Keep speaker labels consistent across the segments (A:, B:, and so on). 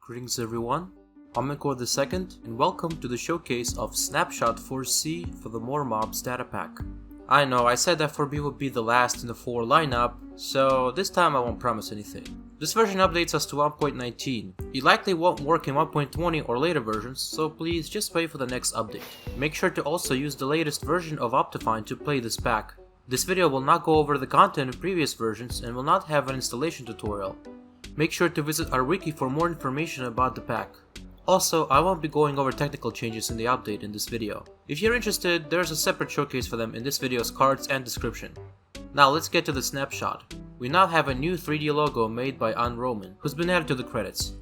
A: Greetings everyone, I'm Endcards II, and welcome to the showcase of Snapshot 4C for the More Mobs datapack. I know, I said that 4B would be the last in the 4 lineup, so this time I won't promise anything. This version updates us to 1.19. It likely won't work in 1.20 or later versions, so please just wait for the next update. Make sure to also use the latest version of Optifine to play this pack. This video will not go over the content of previous versions and will not have an installation tutorial. Make sure to visit our wiki for more information about the pack. Also, I won't be going over technical changes in the update in this video. If you're interested, there's a separate showcase for them in this video's cards and description. Now let's get to the snapshot. We now have a new 3D logo made by Roman, who's been added to the credits.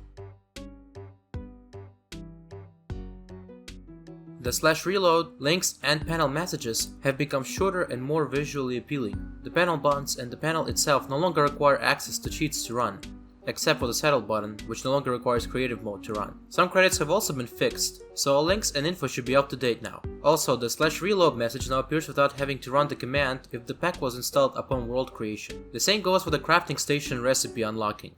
A: The /reload, links, and panel messages have become shorter and more visually appealing. The panel buttons and the panel itself no longer require access to cheats to run, except for the settle button, which no longer requires creative mode to run. Some credits have also been fixed, so all links and info should be up to date now. Also, the /reload message now appears without having to run the command if the pack was installed upon world creation. The same goes for the crafting station recipe unlocking.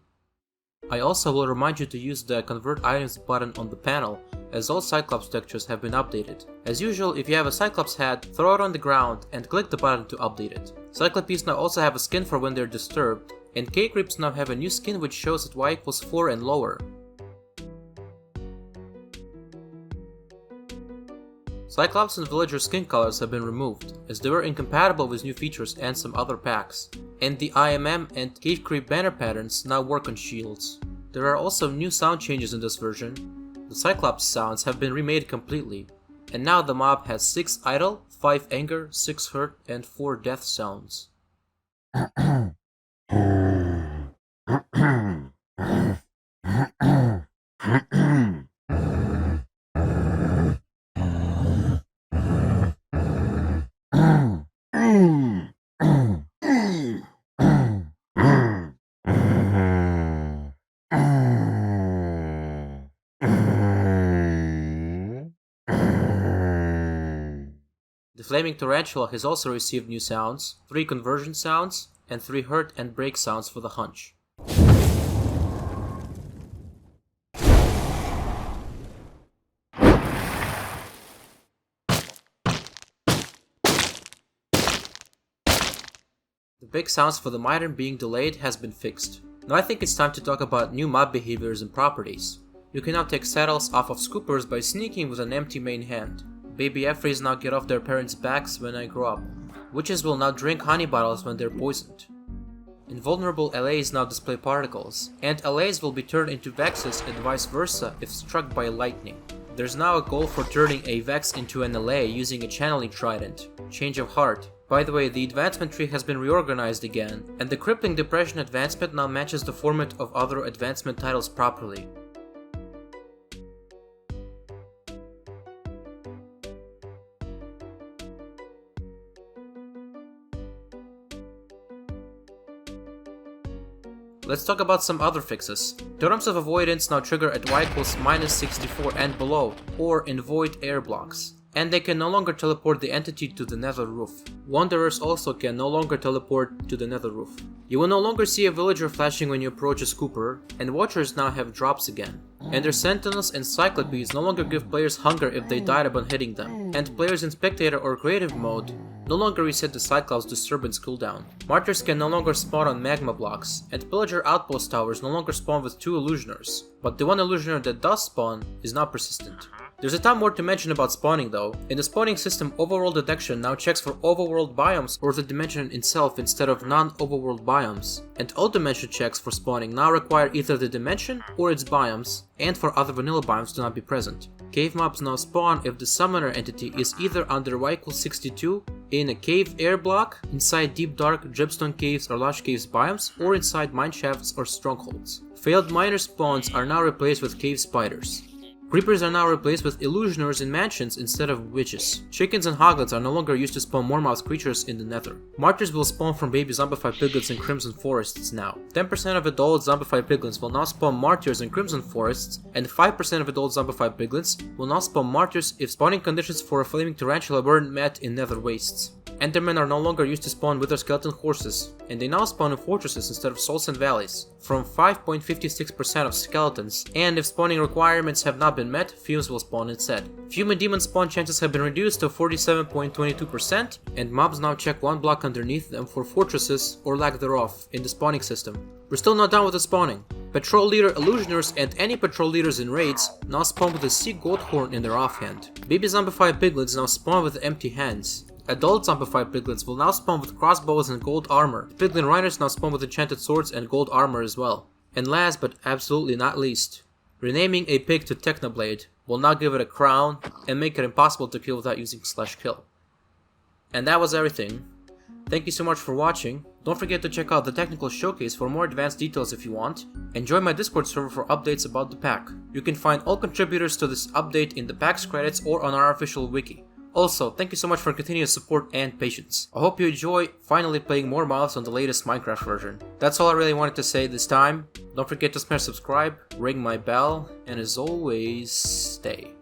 A: I also will remind you to use the convert items button on the panel, as all Cyclops textures have been updated. As usual, if you have a Cyclops hat, throw it on the ground and click the button to update it. Cyclopes now also have a skin for when they're disturbed, and K-Creeps now have a new skin which shows at y equals 4 and lower. Cyclops and Villager skin colors have been removed, as they were incompatible with new features and some other packs, and the IMM and Cave Creep banner patterns now work on shields. There are also new sound changes in this version. The Cyclops sounds have been remade completely, and now the mob has 6 idle, 5 anger, 6 hurt, and 4 death sounds. The Flaming Tarantula has also received new sounds, 3 conversion sounds, and 3 hurt and break sounds for the hunch. The big sounds for the Martyr being delayed has been fixed. Now I think it's time to talk about new mob behaviors and properties. You can now take saddles off of scoopers by sneaking with an empty main hand. Baby Affrays now get off their parents' backs when I grow up. Witches will now drink honey bottles when they're poisoned. Invulnerable LAs now display particles, and LAs will be turned into Vexes and vice versa if struck by lightning. There's now a goal for turning a Vex into an LA using a channeling trident. Change of heart. By the way, the advancement tree has been reorganized again, and the Crippling Depression advancement now matches the format of other advancement titles properly. Let's talk about some other fixes. Totems of Avoidance now trigger at y equals -64 and below, or in void air blocks, and they can no longer teleport the entity to the nether roof. Wanderers also can no longer teleport to the nether roof. You will no longer see a villager flashing when you approach a scooper, and watchers now have drops again. And their sentinels and cyclopes no longer give players hunger if they died upon hitting them, and players in spectator or creative mode no longer reset the Cyclops disturbance cooldown. Martyrs can no longer spawn on magma blocks, and pillager outpost towers no longer spawn with 2 illusioners, but the one illusioner that does spawn is not persistent. There's a ton more to mention about spawning though. In the spawning system, overworld detection now checks for overworld biomes or the dimension itself instead of non-overworld biomes, and all dimension checks for spawning now require either the dimension or its biomes, and for other vanilla biomes to not be present. Cave mobs now spawn if the summoner entity is either under y equals 62, in a cave air block, inside deep dark dripstone caves or lush caves biomes, or inside mineshafts or strongholds. Failed miner spawns are now replaced with cave spiders. Creepers are now replaced with illusioners in mansions instead of witches. Chickens and hoglets are no longer used to spawn more mouse creatures in the nether. Martyrs will spawn from baby zombified piglets in crimson forests now. 10% of adult zombified piglets will now spawn martyrs in crimson forests, and 5% of adult zombified piglets will now spawn martyrs if spawning conditions for a flaming tarantula weren't met in nether wastes. Endermen are no longer used to spawn with their skeleton horses, and they now spawn in fortresses instead of souls and valleys, from 5.56% of skeletons, and if spawning requirements have not been met, fumes will spawn instead. Fume and demon spawn chances have been reduced to 47.22%, and mobs now check one block underneath them for fortresses or lack thereof in the spawning system. We're still not done with the spawning. Patrol leader illusioners and any patrol leaders in raids now spawn with a sea goat horn in their offhand. Baby zombified piglins now spawn with empty hands. Adult zombified piglins will now spawn with crossbows and gold armor. Piglin riders now spawn with enchanted swords and gold armor as well. And last but absolutely not least, renaming a pig to Technoblade will now give it a crown and make it impossible to kill without using /kill. And that was everything. Thank you so much for watching. Don't forget to check out the technical showcase for more advanced details if you want, and join my Discord server for updates about the pack. You can find all contributors to this update in the pack's credits or on our official wiki. Also, thank you so much for continuous support and patience. I hope you enjoy finally playing more mobs on the latest Minecraft version. That's all I really wanted to say this time. Don't forget to smash subscribe, ring my bell, and as always, stay.